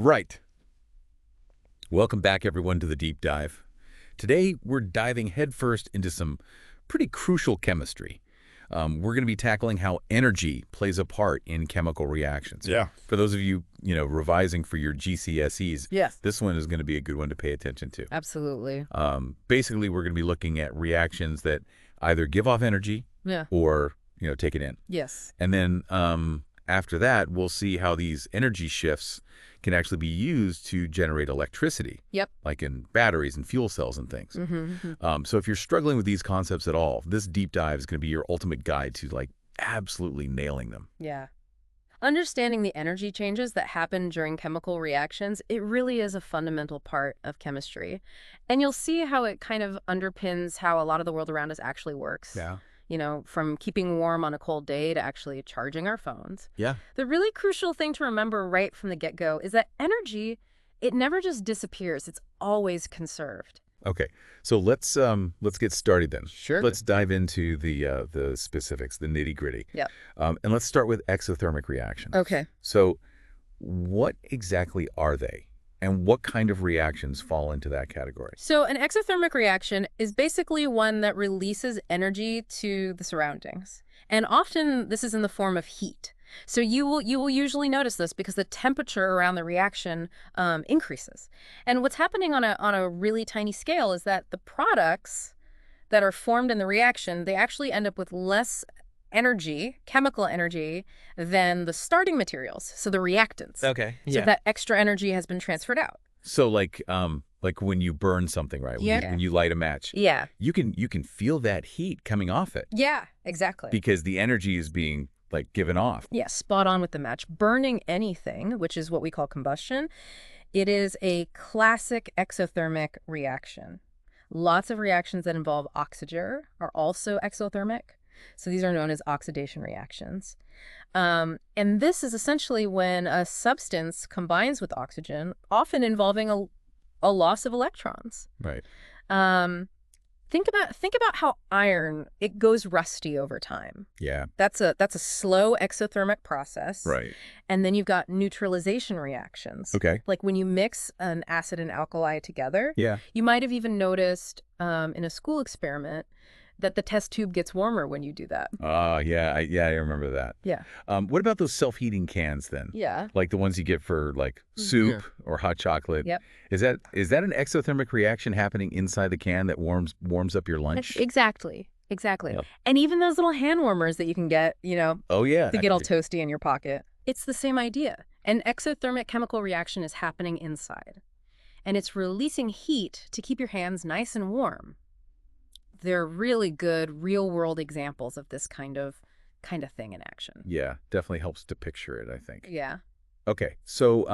Right. Welcome back, everyone, to the Deep Dive. Today, we're diving headfirst into some pretty crucial chemistry. We're going to be tackling how energy plays a part in chemical reactions. Yeah. For those of you, revising for your GCSEs, Yes. this one is going to be a good one to pay attention to. Absolutely. Basically, we're going to be looking at reactions that either give off energy Yeah. or, take it in. Yes. And then after that, we'll see how these energy shifts can actually be used to generate electricity. Yep. Like in batteries and fuel cells and things. So if you're struggling with these concepts at all, this deep dive is going to be your ultimate guide to absolutely nailing them. Yeah. Understanding the energy changes that happen during chemical reactions, it really is a fundamental part of chemistry. And you'll see how it kind of underpins how a lot of the world around us actually works. Yeah. From keeping warm on a cold day to actually charging our phones. Yeah. The really crucial thing to remember right from the get-go is that energy, it never just disappears. It's always conserved. Okay. So let's get started then. Sure. Let's dive into the specifics, the nitty-gritty. Yep. And let's start with exothermic reactions. Okay. So what exactly are they? And what kind of reactions fall into that category? So an exothermic reaction is basically one that releases energy to the surroundings. And often this is in the form of heat. So you will usually notice this because the temperature around the reaction increases. And what's happening on a really tiny scale is that the products that are formed in the reaction, they actually end up with less energy, chemical energy, than the starting materials, so the reactants. Okay. So that extra energy has been transferred out. So like when you burn something, right? When you light a match. Yeah. You can feel that heat coming off it. Yeah, exactly. Because the energy is being given off. Yeah, spot on with the match. Burning anything, which is what we call combustion, it is a classic exothermic reaction. Lots of reactions that involve oxygen are also exothermic. So these are known as oxidation reactions. And this is essentially when a substance combines with oxygen, often involving a loss of electrons. Right. Think about how iron, it goes rusty over time. Yeah. That's a slow exothermic process. Right. And then you've got neutralization reactions. Okay. Like when you mix an acid and alkali together. Yeah. You might have even noticed in a school experiment that the test tube gets warmer when you do that. Yeah, I remember that. Yeah. What about those self-heating cans then? Yeah. Like the ones you get for soup or hot chocolate. Yep. Is that an exothermic reaction happening inside the can that warms up your lunch? Exactly. Yep. And even those little hand warmers that you can get, Oh yeah. to get all toasty in your pocket. It's the same idea. An exothermic chemical reaction is happening inside. And it's releasing heat to keep your hands nice and warm. They're really good real-world examples of this kind of thing in action. Yeah, definitely helps to picture it, I think. Yeah. Okay, so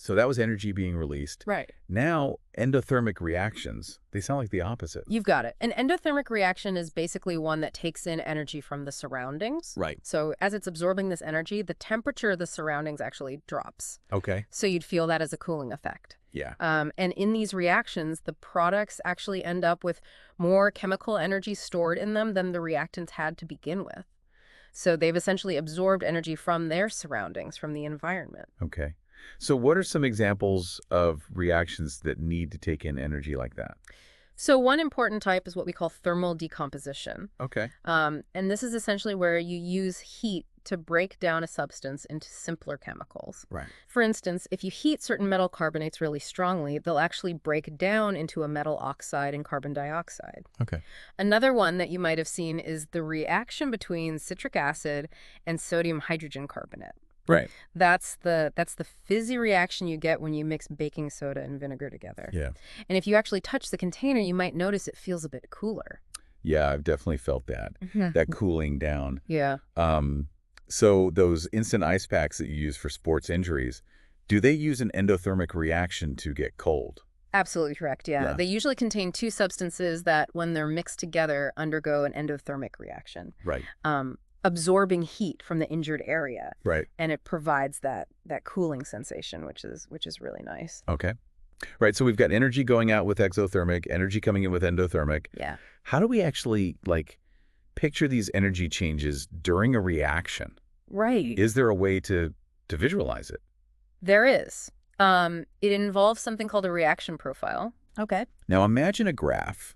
that was energy being released. Right. Now, endothermic reactions, they sound like the opposite. You've got it. An endothermic reaction is basically one that takes in energy from the surroundings. Right. So as it's absorbing this energy, the temperature of the surroundings actually drops. Okay. So you'd feel that as a cooling effect. Yeah. And in these reactions, the products actually end up with more chemical energy stored in them than the reactants had to begin with. So they've essentially absorbed energy from their surroundings, from the environment. Okay. So what are some examples of reactions that need to take in energy like that? So one important type is what we call thermal decomposition. Okay. And this is essentially where you use heat to break down a substance into simpler chemicals. Right. For instance, if you heat certain metal carbonates really strongly, they'll actually break down into a metal oxide and carbon dioxide. Okay. Another one that you might have seen is the reaction between citric acid and sodium hydrogen carbonate. Right. That's the fizzy reaction you get when you mix baking soda and vinegar together. Yeah. And if you actually touch the container, you might notice it feels a bit cooler. Yeah, I've definitely felt that. That cooling down. Yeah. So those instant ice packs that you use for sports injuries, do they use an endothermic reaction to get cold? Absolutely correct, yeah. They usually contain two substances that, when they're mixed together, undergo an endothermic reaction. Right. Absorbing heat from the injured area. Right. And it provides that cooling sensation, which is really nice. Okay. Right, so we've got energy going out with exothermic, energy coming in with endothermic. Yeah. How do we actually, picture these energy changes during a reaction? Right. Is there a way to visualize it? There is. It involves something called a reaction profile. Okay. Now imagine a graph,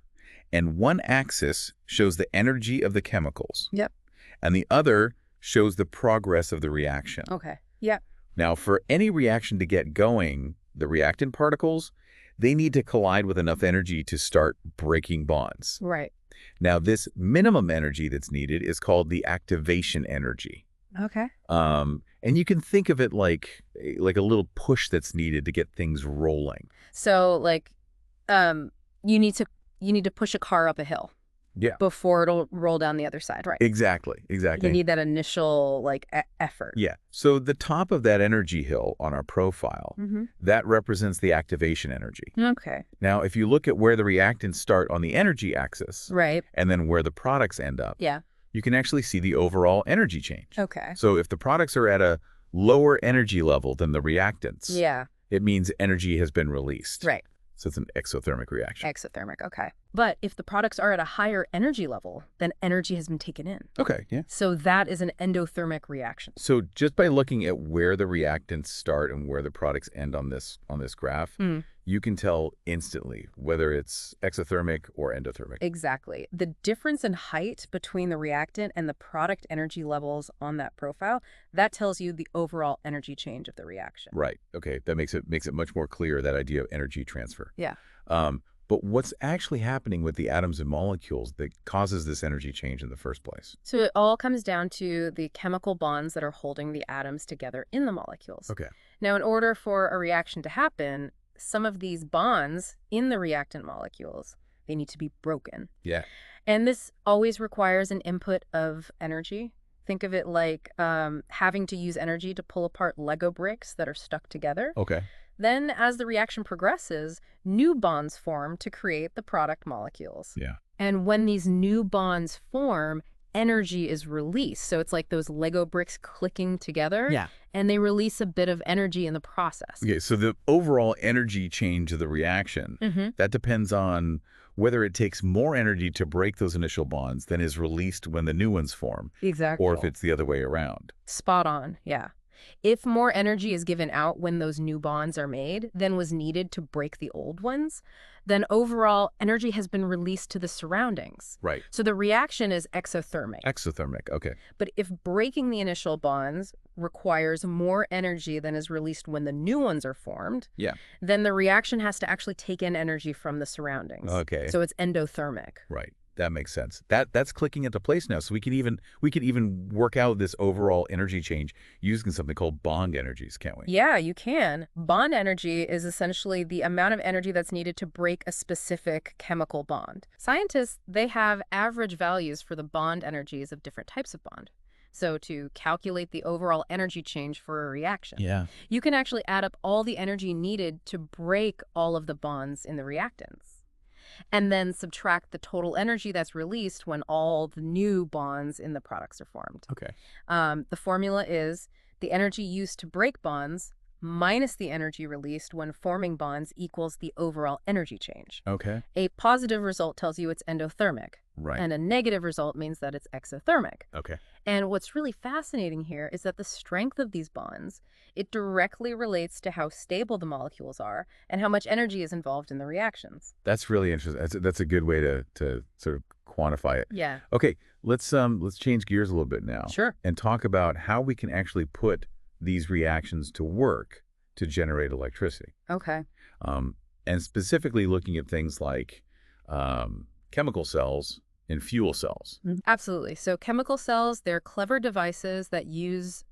and one axis shows the energy of the chemicals, Yep. and the other shows the progress of the reaction. Okay. Yeah. Now, for any reaction to get going, the reactant particles, they need to collide with enough energy to start breaking bonds. Right. Now, this minimum energy that's needed is called the activation energy. Okay. And you can think of it like a little push that's needed to get things rolling. So like, you need to push a car up a hill. Yeah. Before it'll roll down the other side, right? Exactly. You need that initial like effort. Yeah. So the top of that energy hill on our profile, that represents the activation energy. Okay. Now, if you look at where the reactants start on the energy axis, Right. and then where the products end up, Yeah. you can actually see the overall energy change. Okay. So if the products are at a lower energy level than the reactants, Yeah. it means energy has been released. Right. So it's an exothermic reaction. Exothermic. Okay. But if the products are at a higher energy level, then energy has been taken in. Okay, yeah. So that is an endothermic reaction. So just by looking at where the reactants start and where the products end on this graph, you can tell instantly whether it's exothermic or endothermic. Exactly. The difference in height between the reactant and the product energy levels on that profile, that tells you the overall energy change of the reaction. Right. Okay. That makes it much more clear, that idea of energy transfer. Yeah. But what's actually happening with the atoms and molecules that causes this energy change in the first place? So it all comes down to the chemical bonds that are holding the atoms together in the molecules. Okay. Now, in order for a reaction to happen, some of these bonds in the reactant molecules, they need to be broken. Yeah. And this always requires an input of energy. Think of it like having to use energy to pull apart Lego bricks that are stuck together. Okay. Then, as the reaction progresses, new bonds form to create the product molecules. Yeah. And when these new bonds form, energy is released. So it's like those Lego bricks clicking together. Yeah. And they release a bit of energy in the process. Okay, so the overall energy change of the reaction, that depends on whether it takes more energy to break those initial bonds than is released when the new ones form. Exactly. Or if it's the other way around. Spot on, yeah. If more energy is given out when those new bonds are made than was needed to break the old ones, then overall energy has been released to the surroundings. Right. So the reaction is exothermic. Exothermic, okay. But if breaking the initial bonds requires more energy than is released when the new ones are formed, then the reaction has to actually take in energy from the surroundings. Okay. So it's endothermic. Right. That makes sense. That's clicking into place now. So we can even work out this overall energy change using something called bond energies, can't we? Yeah, you can. Bond energy is essentially the amount of energy that's needed to break a specific chemical bond. Scientists, they have average values for the bond energies of different types of bond. So to calculate the overall energy change for a reaction, you can actually add up all the energy needed to break all of the bonds in the reactants, and then subtract the total energy that's released when all the new bonds in the products are formed. Okay. The formula is the energy used to break bonds minus the energy released when forming bonds equals the overall energy change. Okay. A positive result tells you it's endothermic. Right. And a negative result means that it's exothermic. Okay. And what's really fascinating here is that the strength of these bonds, it directly relates to how stable the molecules are and how much energy is involved in the reactions. That's really interesting. That's a good way to sort of quantify it. Yeah. Okay, let's change gears a little bit now. Sure. And talk about how we can actually put these reactions to work to generate electricity. Okay. And specifically looking at things like chemical cells and fuel cells. Absolutely. So chemical cells, they're clever devices that use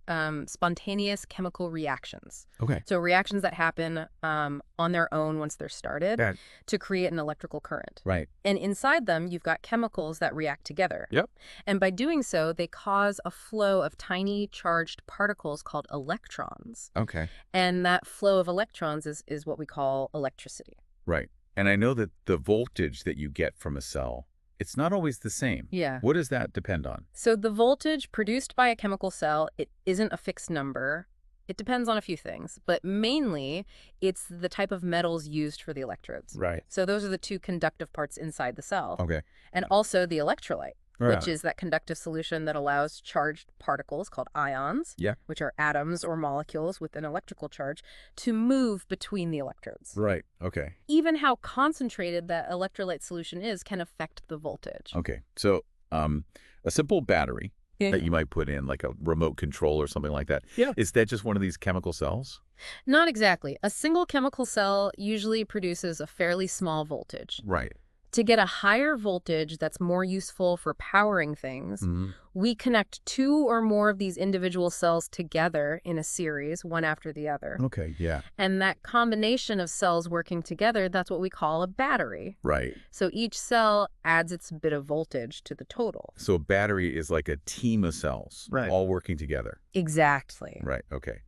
spontaneous chemical reactions. Okay. So reactions that happen on their own once they're started to create an electrical current. Right. And inside them, you've got chemicals that react together. Yep. And by doing so, they cause a flow of tiny charged particles called electrons. Okay. And that flow of electrons is what we call electricity. Right. And I know that the voltage that you get from a cell, it's not always the same. Yeah. What does that depend on? So the voltage produced by a chemical cell, it isn't a fixed number. It depends on a few things, but mainly it's the type of metals used for the electrodes. Right. So those are the two conductive parts inside the cell. Okay. And also the electrolyte. which is that conductive solution that allows charged particles called ions, Yeah. which are atoms or molecules with an electrical charge, to move between the electrodes. Right. Okay. Even how concentrated that electrolyte solution is can affect the voltage. Okay. So a simple battery that you might put in, like a remote control or something like that. Yeah. Is that just one of these chemical cells? Not exactly. A single chemical cell usually produces a fairly small voltage. Right. To get a higher voltage that's more useful for powering things, Mm-hmm. we connect two or more of these individual cells together in a series, one after the other. Okay. Yeah. And that combination of cells working together, that's what we call a battery. Right. So each cell adds its bit of voltage to the total. So a battery is like a team of cells, Right. all working together. Exactly. Right. Okay.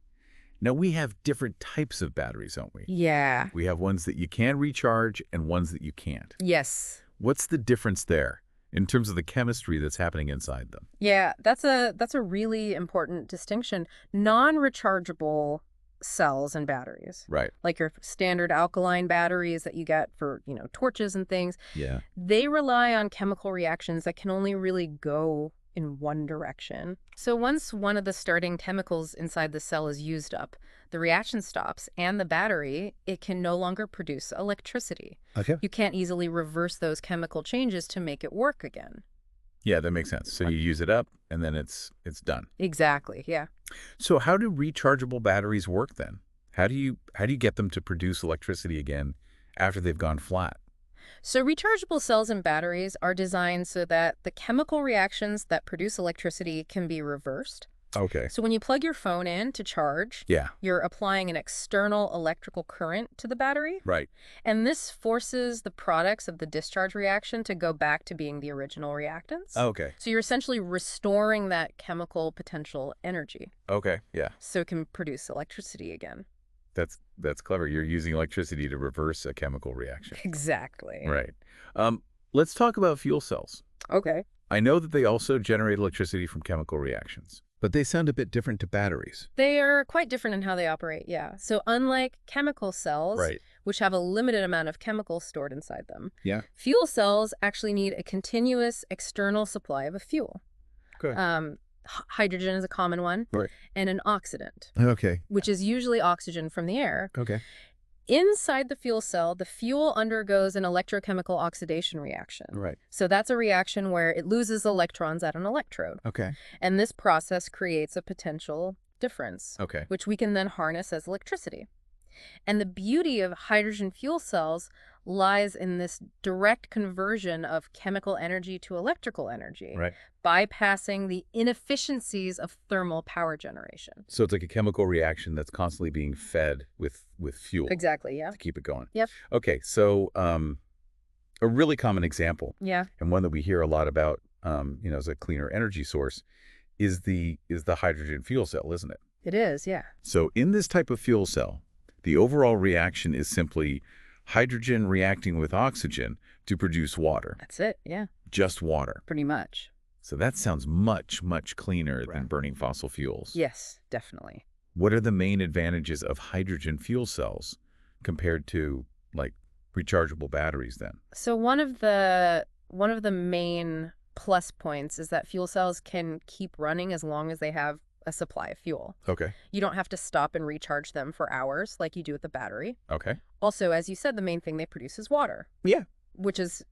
Now, we have different types of batteries, don't we? Yeah. We have ones that you can recharge and ones that you can't. Yes. What's the difference there in terms of the chemistry that's happening inside them? Yeah, that's a really important distinction. Non-rechargeable cells and batteries, Right. like your standard alkaline batteries that you get for, torches and things, Yeah. they rely on chemical reactions that can only really go in one direction. So once one of the starting chemicals inside the cell is used up, the reaction stops, and the battery, it can no longer produce electricity. Okay. You can't easily reverse those chemical changes to make it work again. Yeah, that makes sense. So you use it up and then it's done. Exactly, yeah. So how do rechargeable batteries work then? How do you get them to produce electricity again after they've gone flat? So rechargeable cells and batteries are designed so that the chemical reactions that produce electricity can be reversed. Okay. So when you plug your phone in to charge, Yeah. you're applying an external electrical current to the battery. Right. And this forces the products of the discharge reaction to go back to being the original reactants. Okay. So you're essentially restoring that chemical potential energy Okay. Yeah. so it can produce electricity again. That's clever. You're using electricity to reverse a chemical reaction. Exactly. Right. Let's talk about fuel cells. Okay. I know that they also generate electricity from chemical reactions, but they sound a bit different to batteries. They are quite different in how they operate, yeah. So unlike chemical cells, Right. which have a limited amount of chemicals stored inside them, Yeah. fuel cells actually need a continuous external supply of a fuel. Good. Hydrogen is a common one, Right. and an oxidant, Okay. which is usually oxygen from the air. Okay. Inside the fuel cell, the fuel undergoes an electrochemical oxidation reaction. Right. So that's a reaction where it loses electrons at an electrode. Okay. And this process creates a potential difference, Okay. which we can then harness as electricity. And the beauty of hydrogen fuel cells lies in this direct conversion of chemical energy to electrical energy, Right. bypassing the inefficiencies of thermal power generation. So it's like a chemical reaction that's constantly being fed with fuel Exactly, yeah. to keep it going. Yep. Okay. So a really common example, Yeah. and one that we hear a lot about, as a cleaner energy source, is the hydrogen fuel cell, isn't it? It is, yeah. So in this type of fuel cell, the overall reaction is simply hydrogen reacting with oxygen to produce water, That's it, yeah. just water. Pretty much. So that sounds much, much cleaner than Right. burning fossil fuels. Yes, definitely. What are the main advantages of hydrogen fuel cells compared to, like, rechargeable batteries then? So one of the main plus points is that fuel cells can keep running as long as they have a supply of fuel. Okay. You don't have to stop and recharge them for hours like you do with the battery. Okay. Also, as you said, the main thing they produce is water. Yeah. Which is,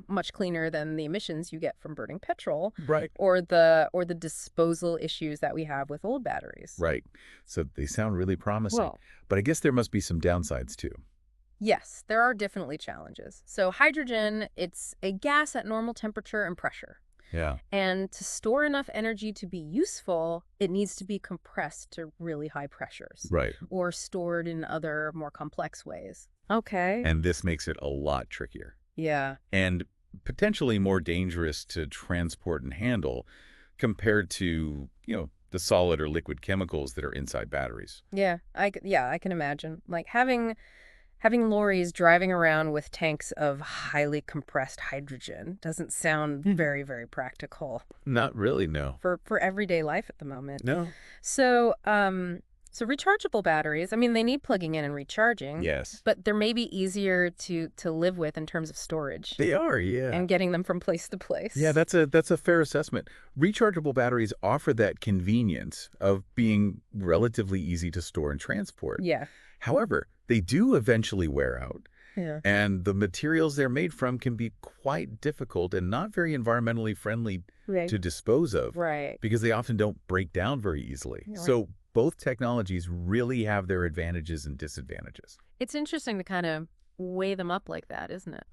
much cleaner than the emissions you get from burning petrol Right. or the disposal issues that we have with old batteries. Right. So they sound really promising. Well, But I guess there must be some downsides too. yes, there are definitely challenges. So hydrogen, it's a gas at normal temperature and pressure. Yeah. And to store enough energy to be useful, it needs to be compressed to really high pressures Right. or stored in other more complex ways. Okay. And this makes it a lot trickier Yeah. and potentially more dangerous to transport and handle compared to, the solid or liquid chemicals that are inside batteries. Yeah, I can imagine. Like having lorries driving around with tanks of highly compressed hydrogen doesn't sound very, very practical Not really, no. for everyday life at the moment. No. So So rechargeable batteries, I mean, they need plugging in and recharging, Yes. but they're maybe easier to live with in terms of storage They are, yeah. and getting them from place to place. Yeah, that's a fair assessment. Rechargeable batteries offer that convenience of being relatively easy to store and transport. Yeah. However, they do eventually wear out, Yeah. and the materials they're made from can be quite difficult and not very environmentally friendly Right. to dispose of Right. because they often don't break down very easily. Right. So both technologies really have their advantages and disadvantages. It's interesting to kind of weigh them up like that, isn't it?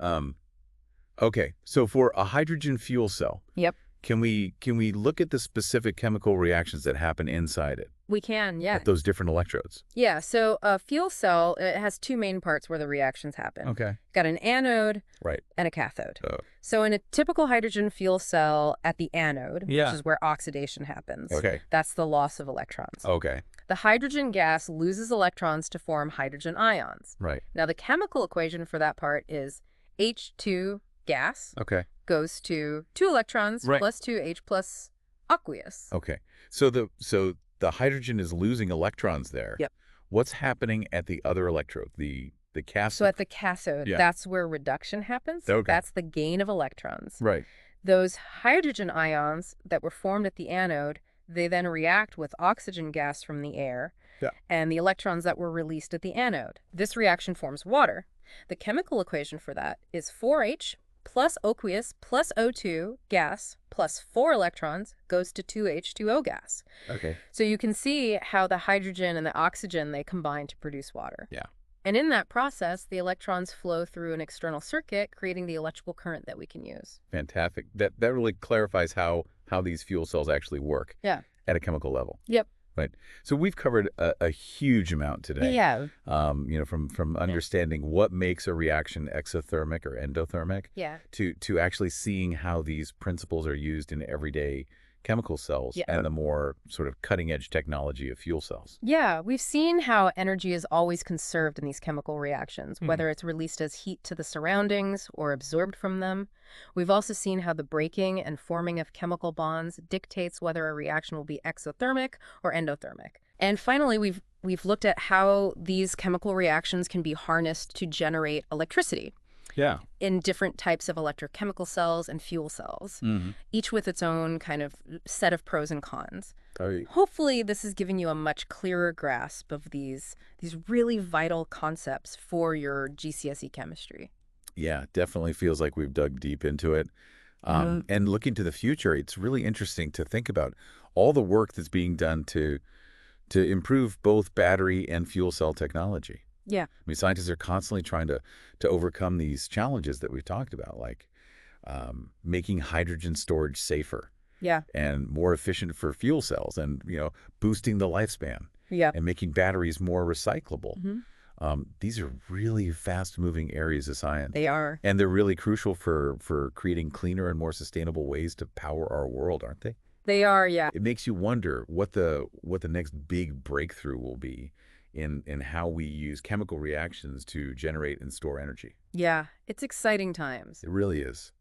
Okay, so for a hydrogen fuel cell, Yep. can we look at the specific chemical reactions that happen inside it We can, yeah. at those different electrodes? Yeah, so a fuel cell, it has two main parts where the reactions happen. Okay. Got an anode Right. and a cathode. Oh. So in a typical hydrogen fuel cell at the anode, Yeah. which is where oxidation happens, Okay. that's the loss of electrons. Okay. The hydrogen gas loses electrons to form hydrogen ions. Right. Now the chemical equation for that part is H2 gas Okay. goes to 2 electrons Right. plus 2H plus aqueous. Okay. So the hydrogen is losing electrons there. Yep. What's happening at the other electrode, the cathode? So at the cathode, Yeah. that's where reduction happens. Okay. That's the gain of electrons. Right. Those hydrogen ions that were formed at the anode, they then react with oxygen gas from the air Yeah. and the electrons that were released at the anode. This reaction forms water. The chemical equation for that is 4H plus aqueous plus O2 gas plus 4 electrons goes to 2H2O gas. Okay. So you can see how the hydrogen and the oxygen, they combine to produce water. Yeah. And in that process, the electrons flow through an external circuit, creating the electrical current that we can use. Fantastic. That really clarifies how these fuel cells actually work. Yeah. At a chemical level. Yep. Right. So we've covered a huge amount today. Yeah. From understanding what makes a reaction exothermic or endothermic Yeah. to actually seeing how these principles are used in everyday chemical cells Yeah. and the more sort of cutting edge technology of fuel cells. Yeah, we've seen how energy is always conserved in these chemical reactions, whether it's released as heat to the surroundings or absorbed from them. We've also seen how the breaking and forming of chemical bonds dictates whether a reaction will be exothermic or endothermic. And finally, we've looked at how these chemical reactions can be harnessed to generate electricity Yeah. in different types of electrochemical cells and fuel cells, each with its own kind of set of pros and cons. Hopefully, this is giving you a much clearer grasp of these really vital concepts for your GCSE chemistry. Yeah, definitely feels like we've dug deep into it. And looking to the future, it's really interesting to think about all the work that's being done to improve both battery and fuel cell technology. Yeah. I mean, scientists are constantly trying to overcome these challenges that we've talked about, like making hydrogen storage safer Yeah. and more efficient for fuel cells and, boosting the lifespan Yeah. and making batteries more recyclable. These are really fast-moving areas of science. They are. And they're really crucial for creating cleaner and more sustainable ways to power our world, aren't they? They are, yeah. It makes you wonder what the next big breakthrough will be in how we use chemical reactions to generate and store energy. Yeah. It's exciting times. It really is.